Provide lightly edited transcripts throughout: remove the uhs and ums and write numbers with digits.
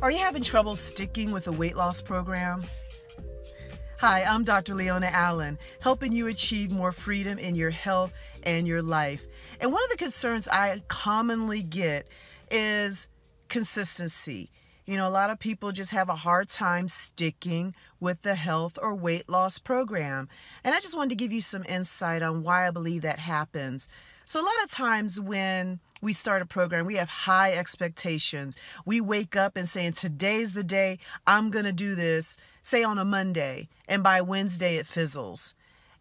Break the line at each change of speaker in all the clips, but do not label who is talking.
Are you having trouble sticking with a weight loss program? Hi, I'm Dr. Leona Allen, helping you achieve more freedom in your health and your life. And one of the concerns I commonly get is consistency. You know, a lot of people just have a hard time sticking with the health or weight loss program. And I just wanted to give you some insight on why I believe that happens. So a lot of times when we start a program, we have high expectations. We wake up and saying, today's the day I'm going to do this, say on a Monday, and by Wednesday it fizzles.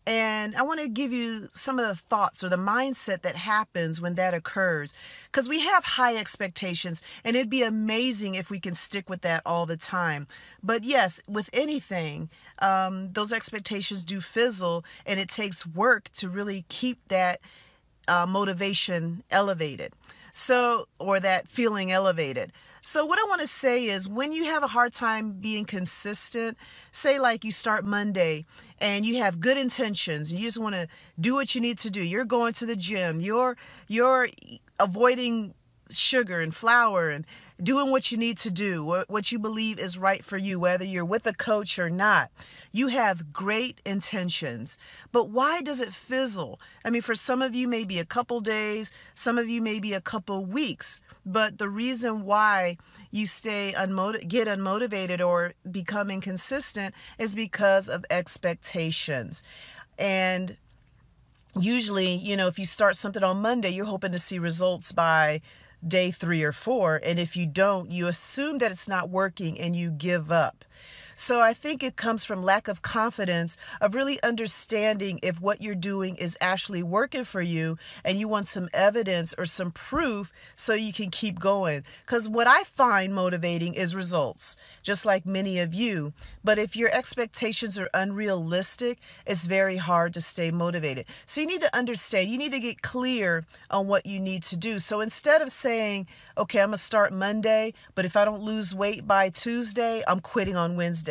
And I want to give you some of the thoughts or the mindset that happens when that occurs, because we have high expectations and it'd be amazing if we can stick with that all the time. But yes, with anything, those expectations do fizzle, and it takes work to really keep that motivation elevated. Or that feeling elevated. So what I want to say is, when you have a hard time being consistent, say like you start Monday and you have good intentions and you just want to do what you need to do. You're going to the gym, you're avoiding sugar and flour and doing what you need to do, what you believe is right for you, whether you're with a coach or not. You have great intentions, but why does it fizzle? I mean, for some of you, maybe a couple days, some of you maybe a couple weeks, but the reason why you get unmotivated or become inconsistent is because of expectations. And usually, if you start something on Monday, you're hoping to see results by day 3 or 4. And if you don't, you assume that it's not working and you give up. So I think it comes from lack of confidence of really understanding if what you're doing is actually working for you, and you want some evidence or some proof so you can keep going. Because what I find motivating is results, just like many of you. But if your expectations are unrealistic, it's very hard to stay motivated. So you need to understand, you need to get clear on what you need to do. So instead of saying, okay, I'm going to start Monday, but if I don't lose weight by Tuesday, I'm quitting on Wednesday.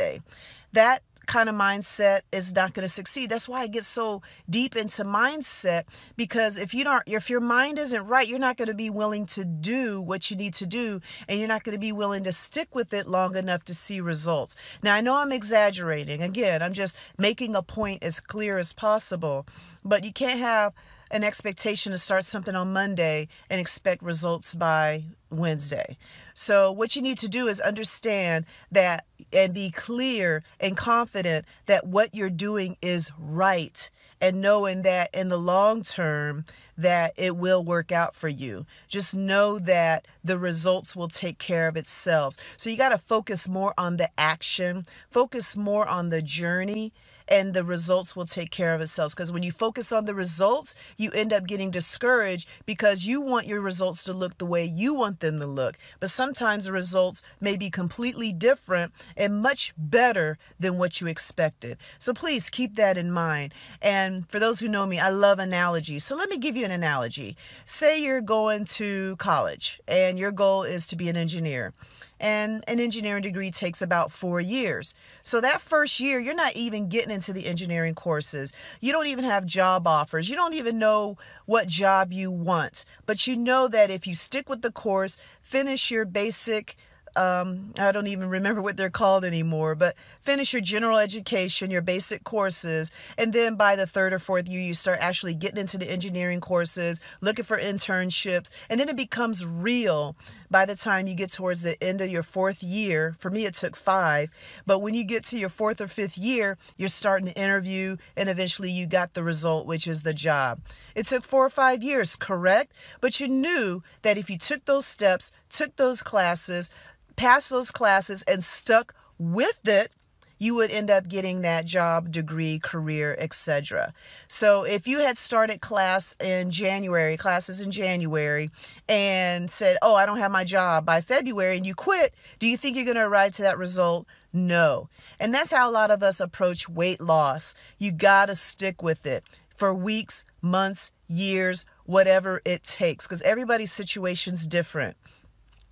That kind of mindset is not going to succeed. That's why I get so deep into mindset, because if your mind isn't right, you're not going to be willing to do what you need to do, and you're not going to be willing to stick with it long enough to see results. Now, I know I'm exaggerating. Again, I'm just making a point as clear as possible, but you can't have an expectation to start something on Monday and expect results by Wednesday. So what you need to do is understand that and be clear and confident that what you're doing is right, and knowing that in the long term that it will work out for you. Just know that the results will take care of itself. So you got to focus more on the action, focus more on the journey, and the results will take care of itself. Because when you focus on the results, you end up getting discouraged because you want your results to look the way you want them to look. But sometimes the results may be completely different and much better than what you expected. So please keep that in mind. And for those who know me, I love analogies. So let me give you an analogy. Say you're going to college and your goal is to be an engineer. And an engineering degree takes about 4 years. So that first year, you're not even getting into the engineering courses. You don't even have job offers. You don't even know what job you want. But you know that if you stick with the course, finish your basic I don't even remember what they're called anymore, but finish your general education, your basic courses, and then by the 3rd or 4th year, you start actually getting into the engineering courses, looking for internships, and then it becomes real by the time you get towards the end of your 4th year. For me, it took 5, but when you get to your 4th or 5th year, you're starting to interview, and eventually you got the result, which is the job. It took 4 or 5 years, correct? But you knew that if you took those steps, took those classes, passed those classes, and stuck with it, you would end up getting that job, degree, career, etc. So if you had started classes in January, and said, oh, I don't have my job by February, and you quit, do you think you're going to arrive to that result? No. And that's how a lot of us approach weight loss. You got to stick with it for weeks, months, years, whatever it takes, because everybody's situation's different.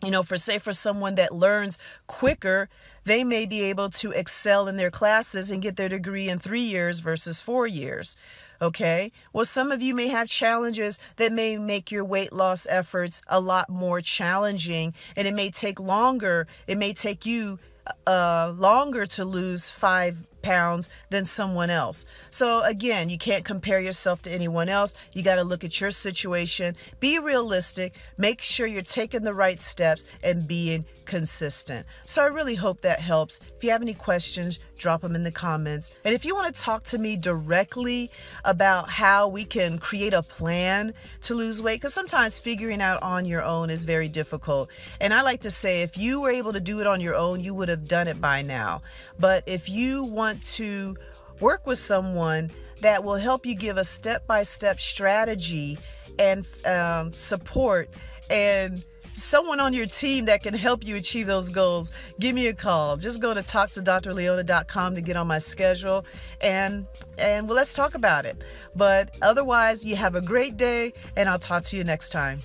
For someone that learns quicker, they may be able to excel in their classes and get their degree in 3 years versus 4 years. Okay. Well, some of you may have challenges that may make your weight loss efforts a lot more challenging, and it may take longer. It may take you longer to lose 5 pounds than someone else. So again, you can't compare yourself to anyone else. You got to look at your situation, be realistic, make sure you're taking the right steps and being consistent. So I really hope that helps. If you have any questions, drop them in the comments. And if you want to talk to me directly about how we can create a plan to lose weight, because sometimes figuring out on your own is very difficult. And I like to say, if you were able to do it on your own, you would have done it by now. But if you want to work with someone that will help you give a step-by-step strategy and support, and someone on your team that can help you achieve those goals, give me a call. Just go to talktodrleona.com to get on my schedule, and well, let's talk about it. But otherwise, you have a great day, and I'll talk to you next time.